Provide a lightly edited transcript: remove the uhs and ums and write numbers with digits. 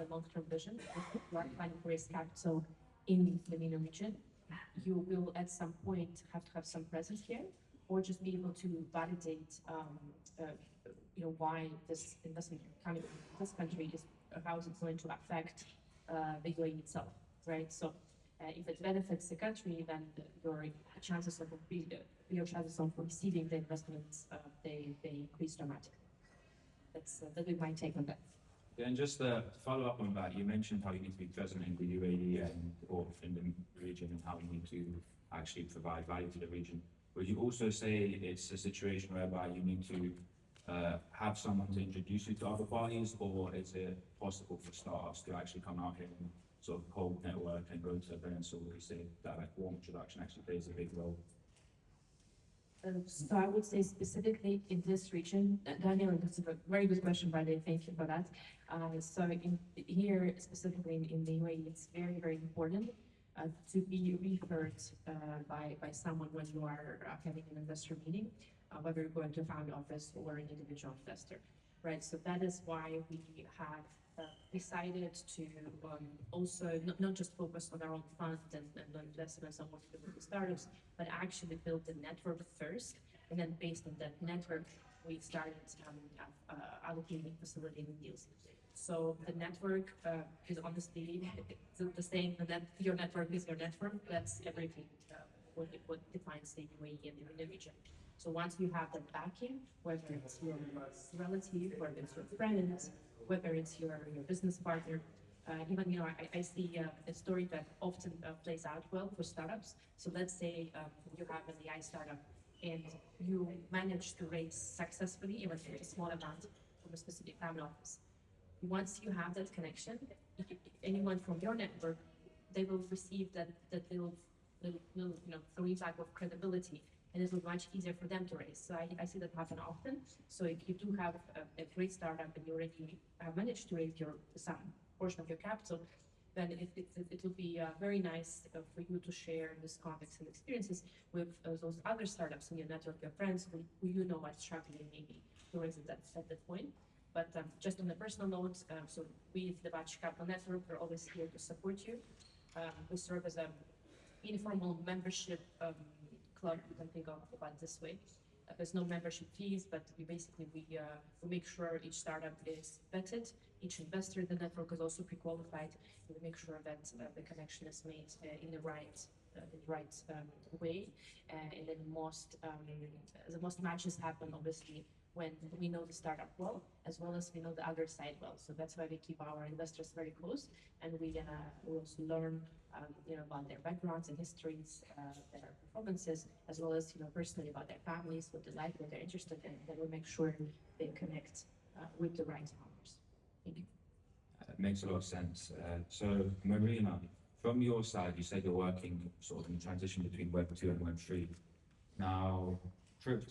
long-term vision. If you are planning to raise capital in the MENA region, you will at some point have to have some presence here, or just be able to validate, why this investment coming in this country is, how is it going to affect the UAE itself, right? So if it benefits the country, then your chances of receiving the investments they increase dramatically. That'd be my take on that. Yeah, and just to follow up on that, you mentioned how you need to be present in the UAE and or in the region, and how you need to actually provide value to the region. Would you also say it's a situation whereby you need to have someone to introduce you to other parties, or is it possible for startups to actually come out here and sort of hold network and go to events, or would you say that like warm introduction actually plays a big role? So I would say specifically in this region, Daniel, that's a very good question, by the way, thank you for that. Here, specifically in the UAE, it's very, very important to be referred by someone when you are having an investor meeting, whether you're going to a family office or an individual investor, right? So that is why we have decided to also not just focus on our own fund and on investments and what to do with the startups, but actually build the network first, and then based on that network, we started allocating facilitating deals. So the network is honestly the same, and then your network is your network. That's everything. What defines the UAE and the region. So once you have that backing, whether it's your relative, whether it's your friends, whether it's your business partner, even I see a story that often plays out well for startups. So let's say you have an AI startup and you manage to raise successfully, even if it's a small amount, from a specific family office. Once you have that connection, anyone from your network, they will receive that little feedback of credibility, and it will be much easier for them to raise. So I see that happen often. So if you do have a great startup and you already managed to raise some portion of your capital, then it will be very nice for you to share this context and experiences with those other startups in your network, your friends who you know are struggling maybe to raise at that point. But just on a personal note, so we, the Bacci Capital Network, are always here to support you. We serve as an informal membership club, you can think of about this way. There's no membership fees, but we make sure each startup is vetted, each investor in the network is also pre-qualified, and we make sure that the connection is made in the right way, and then the most matches happen obviously when we know the startup well, as well as we know the other side well. So that's why we keep our investors very close, and we also learn about their backgrounds and histories, their performances, as well as personally about their families, what they like, what they're interested in. Then we make sure they connect with the right founders. Thank you. It makes a lot of sense. So Marina, from your side, you said you're working sort of in transition between Web 2 and Web 3. Now,